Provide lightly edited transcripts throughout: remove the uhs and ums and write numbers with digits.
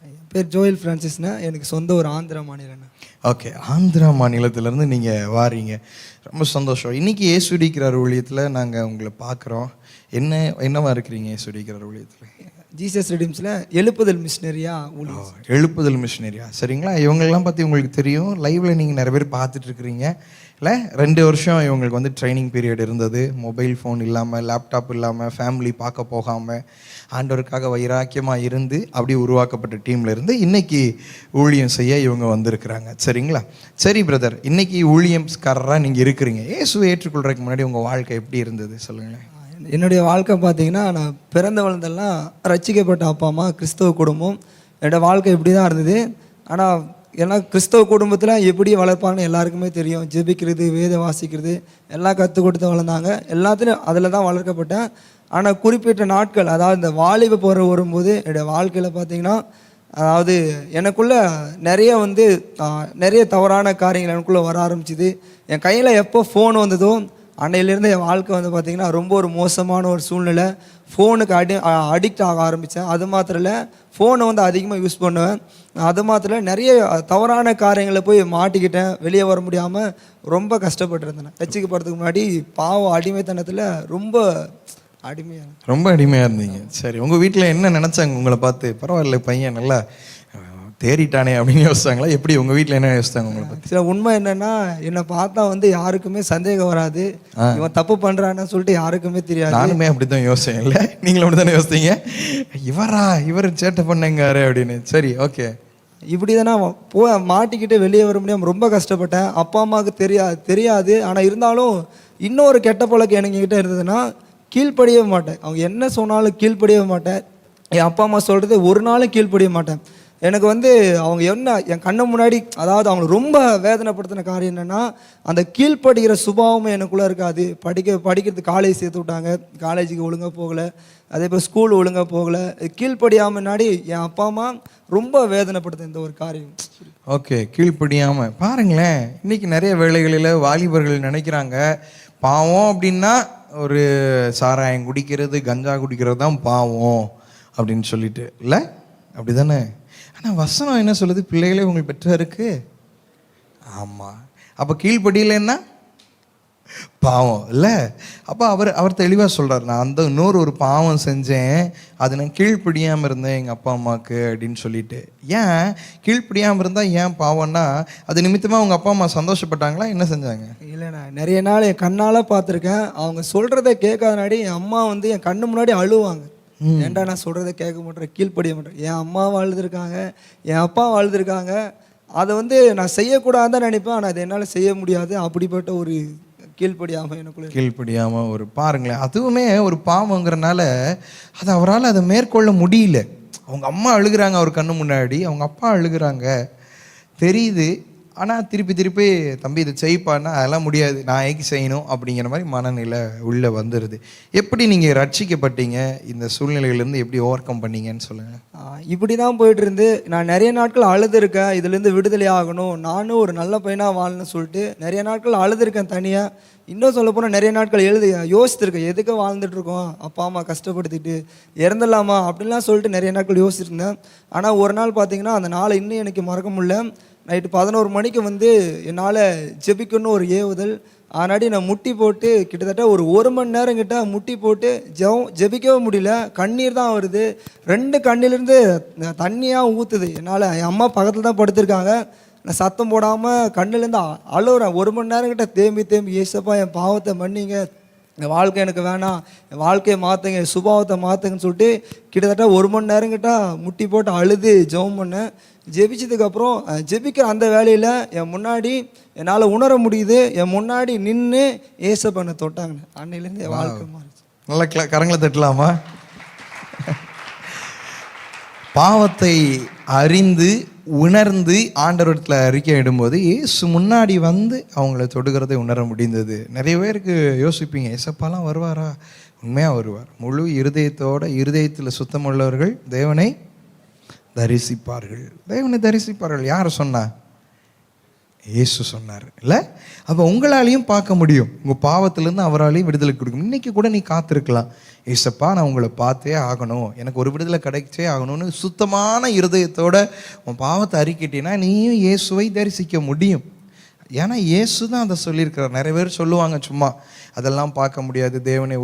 என் பேர் ஜோயல் ஃப்ரான்சிஸ்ண்ணா. எனக்கு சொந்த ஒரு ஆந்திரா மாநிலண்ணா. ஓகே, ஆந்திரா மாநிலத்திலேருந்து நீங்கள் வாரீங்க, ரொம்ப சந்தோஷம். இன்றைக்கி ஏசுடிக்கிறார் ஊழியத்தில் நாங்கள் உங்களை பார்க்குறோம். என்னவா இருக்கிறீங்க ஏசுடிக்கிறார் ஊழியத்தில்? ஜீசஸ் ரெடீம்ஸில் எழுப்புதல் மிஷினரியா ஊழியம். எழுப்புதல் மிஷினரியா, சரிங்களா. இவங்களெல்லாம் பற்றி உங்களுக்கு தெரியும், லைவில் நீங்கள் நிறைய பேர் பார்த்துட்ருக்குறீங்க இல்லை. 2 வருஷம் இவங்களுக்கு வந்து ட்ரைனிங் பீரியட் இருந்தது. மொபைல் ஃபோன் இல்லாமல், லேப்டாப் இல்லாமல், ஃபேமிலி பார்க்க போகாமல், ஆண்டவருக்காக வைராக்கியமாக இருந்து அப்படி உருவாக்கப்பட்ட டீமில் இருந்து இன்றைக்கி ஊழியம் செய்ய இவங்க வந்திருக்கிறாங்க, சரிங்களா. சரி பிரதர், இன்றைக்கி ஊழியம்காரராக நீங்கள் இருக்கிறீங்க. இயேசுவை ஏற்றுக்கொள்றதுக்கு முன்னாடி உங்கள் வாழ்க்கை எப்படி இருந்தது சொல்லுங்களேன். என்னுடைய வாழ்க்கை பார்த்தீங்கன்னா, நான் பிறந்த வளர்ந்தெல்லாம் ரட்சிக்கப்பட்ட அப்பா அம்மா, கிறிஸ்தவ குடும்பம். என்னோடய வாழ்க்கை இப்படி தான் இருந்தது. ஆனால் ஏன்னா கிறிஸ்தவ குடும்பத்தில் எப்படி வளர்ப்பாங்கன்னு எல்லாருக்குமே தெரியும். ஜெபிக்கிறது, வேதம் வாசிக்கிறது எல்லாம் கற்றுக் கொடுத்து வளர்ந்தாங்க. எல்லாத்துலையும் அதில் தான் வளர்க்கப்பட்டேன். ஆனால் குறிப்பிட்ட நாட்கள், அதாவது இந்த வாலிப போகிற வரும்போது என்னுடைய வாழ்க்கையில் பார்த்திங்கன்னா, அதாவது எனக்குள்ளே நிறைய தவறான காரியங்கள் எனக்குள்ளே வர ஆரம்பிச்சிது. என் கையில் எப்போ ஃபோன் வந்ததோ அன்னையிலேருந்து என் வாழ்க்கை வந்து பார்த்திங்கன்னா ரொம்ப ஒரு மோசமான ஒரு சூழ்நிலை. ஃபோனுக்கு அடிக்ட் ஆக ஆரம்பித்தேன். அது மாத்திரம் இல்லை, ஃபோனை வந்து அதிகமாக யூஸ் பண்ணுவேன். அது மாத்திரம் இல்லை, நிறைய தவறான காரியங்களை போய் மாட்டிக்கிட்டேன். வெளியே வர முடியாமல் ரொம்ப கஷ்டப்பட்டுருந்தேன். ரட்சிக்கப்படுறதுக்கு முன்னாடி பாவம் அடிமைத்தனத்தில் ரொம்ப அடிமையாக இருந்தீங்க. சரி, உங்கள் வீட்டில் என்ன நினச்சாங்க உங்களை பார்த்து? பரவாயில்ல, பையன் நல்லா தேறிட்டானே அப்படின்னு யோசிச்சாங்களா? எப்படி உங்கள் வீட்டில் என்ன யோசிச்சாங்க உங்களை பற்றி? சில உண்மை என்னென்னா, என்னை பார்த்தா வந்து யாருக்குமே சந்தேகம் வராது, இவன் தப்பு பண்ணுறான்னு சொல்லிட்டு யாருக்குமே தெரியாது. நானுமே அப்படி தான் யோசிச்சேன். இல்லை, நீங்களும் அப்படி தானே யோசித்தீங்க, இவர் சேட்டை பண்ணங்காரு அப்படின்னு. சரி, ஓகே. இப்படி தானே மாட்டிக்கிட்டு வெளியே வர முடியாமல் ரொம்ப கஷ்டப்பட்டேன். அப்பா அம்மாவுக்கு தெரியாது. ஆனால் இருந்தாலும் இன்னொரு கெட்ட பழக்கம் என்கிட்ட இருந்ததுன்னா, கீழ்ப்படியவே மாட்டேன். அவங்க என்ன சொன்னாலும் கீழ்ப்படியவே மாட்டேன். என் அப்பா அம்மா சொல்கிறது ஒரு நாளும் கீழ்ப்படிய மாட்டேன். எனக்கு வந்து அவங்க என்ன என் கண்ணு முன்னாடி, அதாவது அவங்க ரொம்ப வேதனைப்படுத்தின காரியம் என்னென்னா, அந்த கீழ்ப்படுகிற சுபாவமே எனக்குள்ளே இருக்காது. படிக்கிறது காலேஜ் சேர்த்து விட்டாங்க, காலேஜுக்கு ஒழுங்காக போகலை. அதே போல் ஸ்கூல் ஒழுங்காக போகலை. கீழ்ப்படியாமல் முன்னாடி என் அப்பா அம்மா ரொம்ப வேதனைப்படுத்த இந்த ஒரு காரியம். ஓகே, கீழ்ப்படியாமல் பாருங்களேன். இன்றைக்கி நிறைய வேளைகளில் வாலிபர்கள் நினைக்கிறாங்க பாவம் அப்படின்னா ஒரு சாராயம் குடிக்கிறது, கஞ்சா குடிக்கிறது தான் பாவம் அப்படின்னு சொல்லிட்டு. இல்லை, அப்படி தானே? ஆனால் வசனம் என்ன சொல்லுது? பிள்ளைகளே உங்கள் பெற்றாருக்கு. ஆமாம், அப்போ கீழ்ப்படியிலன்னா பாவம் இல்லை. அப்போ அவர் தெளிவாக சொல்கிறார், நான் இன்னொரு பாவம் செஞ்சேன், அது நான் கீழ்ப்படியாமல் இருந்தேன் எங்கள் அப்பா அம்மாவுக்கு அப்படின்னு சொல்லிட்டு. ஏன் கீழ்ப்படியாமல் இருந்தால் ஏன் பாவம்னா, அது நிமித்தமாக உங்கள் அப்பா அம்மா சந்தோஷப்பட்டாங்களா, என்ன செஞ்சாங்க? இல்லைண்ணா, நிறைய நாள் என் கண்ணால் பார்த்துருக்கேன். அவங்க சொல்கிறத கேட்காதனாடி என் அம்மா வந்து என் கண்ணு முன்னாடி அழுவாங்க. ஏன்டா நான் சொல்கிறத கேட்க மாட்டேன், கீழ்ப்படிய மாட்டேன். என் அம்மா வாழ்ந்துருக்காங்க, என் அப்பா வாழ்ந்துருக்காங்க. அதை வந்து நான் செய்யக்கூடாதுன்னு நினைப்பேன், ஆனால் அதை என்னால் செய்ய முடியாது. அப்படிப்பட்ட ஒரு கீழ்ப்படியாமல் ஒரு பாருங்களேன், அதுவுமே ஒரு பாவங்கிறனால அது அவரால் அதை மேற்கொள்ள முடியல. அவங்க அம்மா அழுகிறாங்க அவர் கண்ணு முன்னாடி, அவங்க அப்பா அழுகிறாங்க தெரியுது. ஆனால் திருப்பி தம்பி இதை செய்ப்பான்னா அதெல்லாம் முடியாது, நான் ஏக்கி செய்யணும் அப்படிங்கிற மாதிரி மனநிலை உள்ளே வந்துடுது. எப்படி நீங்கள் ரட்சிக்கப்பட்டீங்க, இந்த சூழ்நிலையிலேருந்து எப்படி ஓவர் கம் பண்ணீங்கன்னு சொல்லுங்கள். இப்படி தான் போயிட்டு இருந்து நான் நிறைய நாட்கள் அழுதுருக்கேன். இதுலேருந்து விடுதலை ஆகணும், நானும் ஒரு நல்ல பையனாக வாழணும்னு சொல்லிட்டு நிறைய நாட்கள் அழுதுருக்கேன் தனியாக. இன்னும் சொல்ல போனால் நிறைய நாட்கள் யோசித்துருக்கேன், எதுக்கு வாழ்ந்துட்டுருக்கோம், அப்பா அம்மா கஷ்டப்படுத்திட்டு இறந்துடலாமா அப்படின்லாம் சொல்லிட்டு நிறைய நாட்கள் யோசிச்சிருந்தேன். ஆனால் ஒரு நாள் பார்த்தீங்கன்னா, அந்த நாளை இன்னும் எனக்கு மறக்க முடியல. நைட்டு 11 மணிக்கு வந்து என்னால் ஜெபிக்கணும்னு ஒரு ஏவுதல். ஆனாடி நான் முட்டி போட்டு கிட்டத்தட்ட ஒரு 1 மணி நேரம் கிட்ட முட்டி போட்டு ஜெபிக்கவே முடியல. கண்ணீர் தான் வருது, 2 கண்ணிலேருந்து தண்ணியாக ஊற்றுது. என்னால் என் அம்மா பக்கத்தில் தான் படுத்திருக்காங்க. நான் சத்தம் போடாமல் கண்ணிலேருந்து அழுகுறேன். 1 மணி நேரம் கிட்ட தேம்பி ஏசப்பா என் பாவத்தை மன்னிங்க, என் வாழ்க்கை எனக்கு வேணாம், என் வாழ்க்கையை மாற்றுங்க, என் சுபாவத்தை மாற்றுங்கன்னு சொல்லிட்டு கிட்டத்தட்ட 1 மணி நேரம் கிட்ட முட்டி போட்டு அழுது ஜெபம் பண்ணேன். ஜெபிச்சதுக்கப்புறம் ஜெபிக்கிற அந்த வேலையில் என் முன்னாடி என்னால் உணர முடியுது, என் முன்னாடி நின்று ஏசப்பனை தொட்டாங்க. அன்னையிலேருந்து என் வாழ்க்கை மாறிச்சு. நல்லா கரங்களை தட்டலாமா? பாவத்தை அறிந்து உணர்ந்து ஆண்டவரத்தில் அறிக்கை இடும்போது ஏசு முன்னாடி வந்து அவங்கள தொடுகிறதை உணர முடிந்தது. நிறைய பேருக்கு யோசிப்பீங்க, ஏசப்பாலாம் வருவாரா? உண்மையாக வருவார். முழு இருதயத்தில் சுத்தமுள்ளவர்கள் தேவனை தரிசிப்பார்கள். யார் சொன்னா? இயேசு சொன்னார் இல்லை? அப்போ உங்களாலையும் பார்க்க முடியும், உங்கள் பாவத்திலேருந்து அவராலையும் விடுதலை கொடுக்கும். இன்றைக்கி கூட நீ காத்திருக்கலாம், ஏசப்பா நான் உங்களை பார்த்தே ஆகணும், எனக்கு ஒரு விடுதலை கிடைச்சே ஆகணும்னு சுத்தமான இருதயத்தோட உன் பாவத்தை அறிக்கிட்டீங்கன்னா நீயும் இயேசுவை தரிசிக்க முடியும். ஏன்னா இயேசு தான் அதை சொல்லியிருக்கிறார். நிறைய பேர் சொல்லுவாங்க சும்மா அதெல்லாம் பார்க்க முடியாது, தேவனை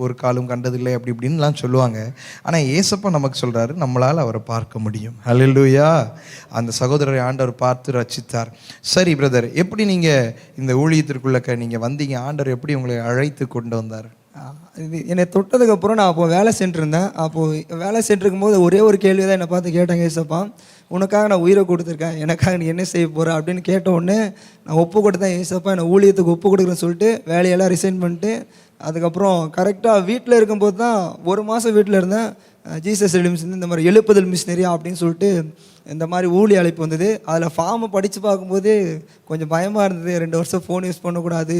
ஒரு காலும் கண்டதில்லை அப்படி இப்படின்லாம் சொல்லுவாங்க. ஆனால் ஏசப்பா நமக்கு சொல்கிறாரு நம்மளால் அவரை பார்க்க முடியும். ஹல்லேலூயா. அந்த சகோதரரை ஆண்டவர் பார்த்து ரட்சித்தார். சரி பிரதர், எப்படி நீங்கள் இந்த ஊழியத்திற்குள்ளக்க நீங்கள் வந்தீங்க? ஆண்டவர் எப்படி உங்களை அழைத்து கொண்டு வந்தார்? இது என்னை தொட்டதுக்கப்புறம் நான் அப்போ வேலை சென்றிருந்தேன். அப்போது வேலை சென்றிருக்கும் போது ஒரே ஒரு கேள்வி தான் என்னை பார்த்து கேட்டாங்க, ஏசப்பா உனக்காக நான் உயிரை கொடுத்துருக்கேன், எனக்காக நீ என்ன செய்ய போகிற அப்படின்னு கேட்ட உடனே நான் ஒப்பு கொடுத்தேன். ஏசப்பா என்னை ஊழியத்துக்கு ஒப்பு கொடுக்குறேன்னு சொல்லிட்டு வேலையெல்லாம் ரிசைன் பண்ணிட்டு அதுக்கப்புறம் கரெக்டாக வீட்டில் இருக்கும்போது தான் 1 மாதம் வீட்டில் இருந்தேன். ஜீசஸ் எலிமிஸ் இந்த மாதிரி எழுப்புதல் மிஷினரியா அப்படின்னு சொல்லிட்டு இந்த மாதிரி ஊழிய அழைப்பு வந்தது. அதில் ஃபார்மை படித்து பார்க்கும்போது கொஞ்சம் பயமாக இருந்தது. 2 வருஷம் ஃபோன் யூஸ் பண்ணக்கூடாது,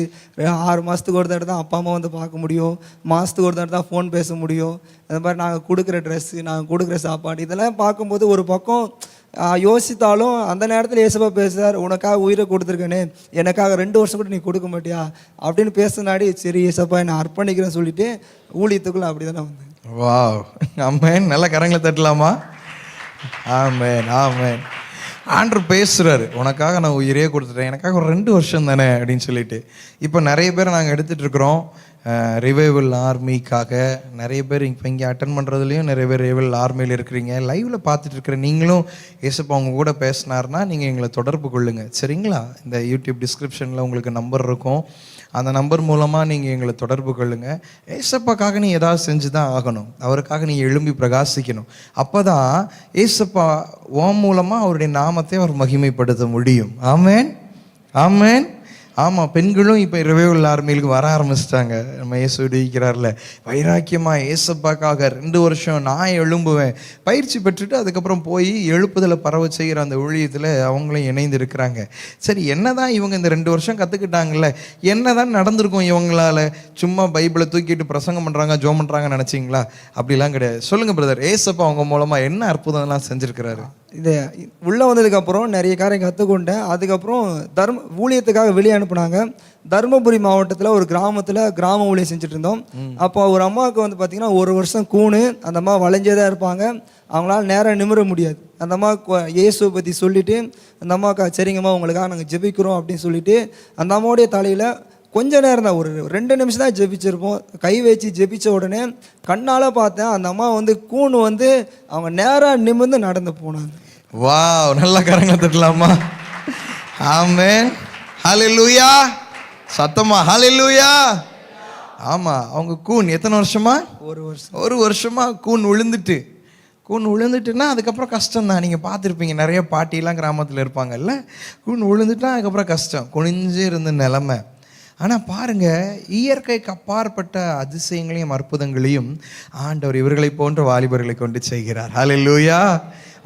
6 மாதத்துக்கு ஒரு தடவை தான் அப்பா அம்மா வந்து பார்க்க முடியும், மாதத்துக்கு ஒரு தடவை தான் ஃபோன் பேச முடியும், அந்த மாதிரி நாங்கள் கொடுக்குற ட்ரெஸ்ஸு, நாங்கள் கொடுக்குற சாப்பாடு இதெல்லாம் பார்க்கும்போது ஒரு பக்கம் யோசித்தாலும் அந்த நேரத்தில் ஏசப்பா பேசுகிறார், உனக்காக உயிரை கொடுத்துருக்கேனே, எனக்காக 2 வருஷம் கூட நீ கொடுக்க மாட்டியா அப்படின்னு பேசுனாடி. சரி ஏசப்பா என்னை அர்ப்பணிக்கிறேன்னு சொல்லிட்டு ஊழியத்துக்குள்ளே அப்படி தானே வந்தேன். வாவ், ஆமென். நல்ல கரங்களை தட்டலாமா? ஆமென், ஆமென். ஆண்டவர் பேசுகிறாரு, உனக்காக நான் உயிரே கொடுத்துட்டேன், எனக்காக ஒரு 2 வருஷம் தானே அப்படின்னு சொல்லிட்டு. இப்போ நிறைய பேர் நாங்கள் எடுத்துகிட்டு இருக்கிறோம் ரிவைவல் ஆர்மிக்காக. நிறைய பேர் இப்போ இங்கே அட்டன் பண்ணுறதுலையும் நிறைய பேர் ரிவைவல் ஆர்மியில் இருக்கிறீங்க. லைவில் பார்த்துட்டு இருக்கிற நீங்களும் ஏசப்பா அவங்க கூட பேசினார்னா நீங்கள் எங்களை தொடர்பு கொள்ளுங்கள், சரிங்களா? இந்த யூடியூப் டிஸ்கிரிப்ஷனில் உங்களுக்கு நம்பர் இருக்கும், அந்த நம்பர் மூலமாக நீங்கள் எங்களை தொடர்பு கொள்ளுங்கள். ஏசப்பாக்காக நீ ஏதாவது செஞ்சு தான் ஆகணும், அவருக்காக நீ எழும்பி பிரகாசிக்கணும். அப்போ தான் ஏசப்பா உன் மூலமாக அவருடைய நாமத்தை அவர் மகிமைப்படுத்த முடியும். ஆமென், ஆமென். ஆமாம், பெண்களும் இப்போ ரிவைவல் ஆர்மியிலுக்கு வர ஆரம்பிச்சிட்டாங்க. நம்ம இயேசு விடுவிக்கிறார்ல, வைராக்கியமாக ஏசப்பாக்காக 2 வருஷம் நான் எழும்புவேன் பயிற்சி பெற்றுட்டு அதுக்கப்புறம் போய் எழுப்புதலை பரவ செய்கிற அந்த ஊழியத்தில் அவங்களும் இணைந்து இருக்கிறாங்க. சரி, என்ன தான் இவங்க இந்த 2 வருஷம் கற்றுக்கிட்டாங்கல்ல, என்ன தான் நடந்திருக்கும் இவங்களால? சும்மா பைபிளை தூக்கிட்டு பிரசங்கம் பண்ணுறாங்க, ஜோம் பண்ணுறாங்கன்னு நினச்சிங்களா? அப்படிலாம் கிடையாது. சொல்லுங்கள் பிரதர், ஏசப்பா அவங்க மூலமாக என்ன அற்புதம்லாம் செஞ்சுருக்கிறாரு? இது உள்ளே வந்ததுக்கப்புறம் நிறைய காரியம் கற்றுக்கொண்டேன். அதுக்கப்புறம் ஊழியத்துக்காக வெளியே அனுப்புனாங்க. தருமபுரி மாவட்டத்தில் ஒரு கிராமத்தில் கிராம ஊழியம் செஞ்சுட்டு இருந்தோம். அப்போ ஒரு அம்மாவுக்கு வந்து பார்த்திங்கன்னா 1 வருஷம் கூணு, அந்த அம்மா வளைஞ்சே தான் இருப்பாங்க, அவங்களால நேரம் நிமிர முடியாது. அந்த அம்மாவுக்கு இயேசுவை பற்றி சொல்லிவிட்டு அந்த அம்மாவுக்கு சரிங்கம்மா உங்களுக்காக நாங்கள் ஜெபிக்கிறோம் அப்படின்னு சொல்லிட்டு அந்த அம்மாவுடைய தலையில் கொஞ்ச நேரம் தான், ஒரு 2 நிமிஷம் தான் ஜெபிச்சிருப்போம். கை வச்சு ஜெபிச்ச உடனே கண்ணால் பார்த்தேன் அந்த அம்மா வந்து கூணு வந்து அவங்க நேராக நிமிர்ந்து நடந்து போனாங்க. வாவ், நல்ல கரங்களை தட்டலாமா? ஆமென், ஹல்லேலூயா. சத்தமா ஹல்லேலூயா. ஆமாம், அவங்க கூன் எத்தனை வருஷமா? 1 வருஷம். 1 வருஷமா கூன் விழுந்துட்டுன்னா அதுக்கப்புறம் கஷ்டம் தான். நீங்கள் பார்த்துருப்பீங்க, நிறைய பாட்டிலாம் கிராமத்தில் இருப்பாங்கல்ல, கூன் விழுந்துட்டா அதுக்கப்புறம் கஷ்டம், குனிஞ்சு இருந்த நிலமை. ஆனால் பாருங்கள், இயற்கைக்கு அப்பாற்பட்ட அதிசயங்களையும் அற்புதங்களையும் ஆண்டவர் இவர்களை போன்ற வாலிபர்களை கொண்டு செய்கிறார். ஹல்லேலூயா.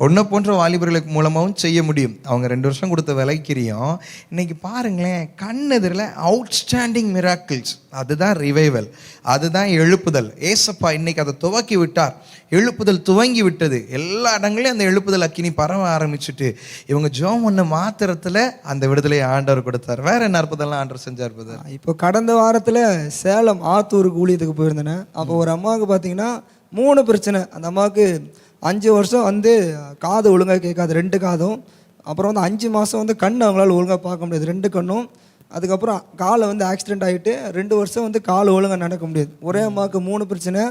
ஒன்றை போன்ற வாலிபர்களுக்கு மூலமாகவும் செய்ய முடியும். அவங்க 2 வருஷம் கொடுத்த விலைக்கிரியும் இன்னைக்கு பாருங்களேன், கண்ணெதிரில் அவுட்ஸ்டாண்டிங் மிராக்கிள்ஸ். அதுதான் ரிவைவல், அதுதான் எழுப்புதல். ஏசப்பா இன்னைக்கு அதை துவக்கி விட்டார். எழுப்புதல் துவங்கி விட்டது. எல்லா இடங்களையும் அந்த எழுப்புதல் அக்கினி பரவ ஆரம்பிச்சுட்டு இவங்க ஜோம் ஒன்று மாத்திரத்தில் அந்த விடுதலையை ஆண்டவர் கொடுத்தார். வேற என்ன அற்புதம்லாம் ஆண்டவர் செஞ்சார்? இப்போ கடந்த வாரத்தில் சேலம் ஆத்தூருக்கு ஊழியத்துக்கு போயிருந்தேன். அப்போ ஒரு அம்மாவுக்கு பார்த்தீங்கன்னா 3 பிரச்சனை. அந்த அம்மாவுக்கு 5 வருஷம் வந்து காது ஒழுங்காக கேட்காது, 2 காதும். அப்புறம் வந்து 5 மாதம் வந்து கண் அவங்களால ஒழுங்காக பார்க்க முடியாது, 2 கண்ணும். அதுக்கப்புறம் காலை வந்து ஆக்சிடென்ட் ஆகிட்டு 2 வருஷம் வந்து கால் ஒழுங்காக நடக்க முடியாது. ஒரே அம்மாவுக்கு 3 பிரச்சனை.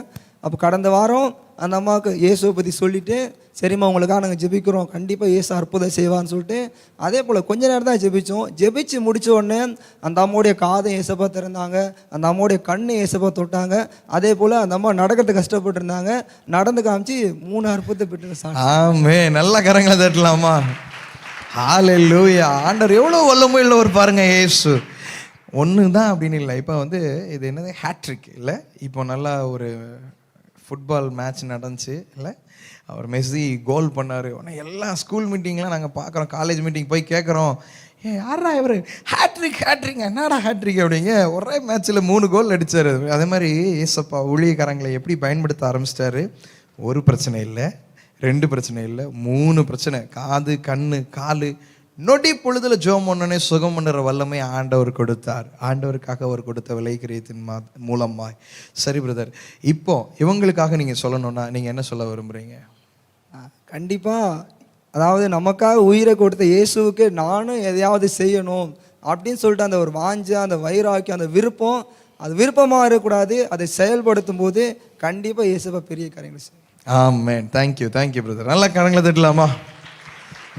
அப்போ கடந்த வாரம் அந்த அம்மாவுக்கு இயேசுவை பற்றி சொல்லிவிட்டு சரிம்மா உங்களுக்காக நாங்கள் ஜெபிக்கிறோம், கண்டிப்பாக இயேசு அற்புதம் செய்வான்னு சொல்லிட்டு அதே போல் கொஞ்ச நேரம் தான் ஜெபித்தோம். ஜெபிச்சு முடித்த உடனே அந்த அம்மாவுடைய காதை ஏசப்பா திறந்தாங்க, அந்த அம்மாவுடைய கண்ணை ஏசப்பா தொட்டாங்க. அதே போல் அந்த அம்மா நடக்கிறது கஷ்டப்பட்டு இருந்தாங்க, நடந்து காமிச்சு 3 அற்புதத்தை பெற்று. ஆமே, நல்ல கரங்களை தட்டலாமா? ஹல்லேலூயா. ஆண்டவர் எவ்வளோ வல்லமை உள்ளவர் பாருங்க. இயேசு ஒன்று தான் அப்படின்னு இல்லை. இப்போ வந்து இது என்னது, ஹேட்ரிக் இல்லை? இப்போ நல்லா ஒரு ஃபுட்பால் மேட்ச் நடந்துச்சு இல்லை, அவர் மெஸ்ஸி கோல் பண்ணார். உடனே எல்லா ஸ்கூல் மீட்டிங்லாம் நாங்கள் பார்க்குறோம், காலேஜ் மீட்டிங் போய் கேட்குறோம், யாரா இவர் ஹேட்ரிக் என்னடா ஹேட்ரிக் அப்படிங்க, ஒரே மேட்ச்சில் 3 கோல் அடித்தார். அதே மாதிரி ஏசப்பா ஊழியக்காரங்களை எப்படி பயன்படுத்த ஆரம்பிச்சிட்டாரு. 1 பிரச்சனை இல்லை, 2 பிரச்சனை இல்லை, 3 பிரச்சனை. காது, கண், கால் நொடி பொழுதுல ஜெபம் பண்ணனே சுகம் பண்ணுற வல்லமை ஆண்டவர் கொடுத்தார். ஆண்டவருக்காக அவர் கொடுத்த விலை கிரயத்தின் மூலமாய். சரி பிரதர், இப்போ இவங்களுக்காக நீங்க சொல்லணும்னா நீங்க என்ன சொல்ல விரும்புறீங்க? கண்டிப்பாக, அதாவது நமக்காக உயிரை கொடுத்த இயேசுவுக்கு நானும் எதையாவது செய்யணும் அப்படின்னு சொல்லிட்டு அந்த ஒரு வாஞ்சை, அந்த வைராக்கியம், அந்த விருப்பம், அது விருப்பமாக இருக்கக்கூடாது. அதை செயல்படுத்தும் போது கண்டிப்பாக இயேசுவை பெரிய காரியங்கள் செய்யும். ஆமென். Thank you brother. நல்லா கரங்களை தட்டலாமா?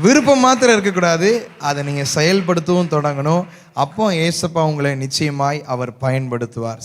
விருப்பம் மாத்திரம் இருக்கக்கூடாது, அதை நீங்கள் செயல்படுத்தவும் தொடங்கணும். அப்போ ஏசப்பா உங்களை நிச்சயமாய் அவர் பயன்படுத்துவார்.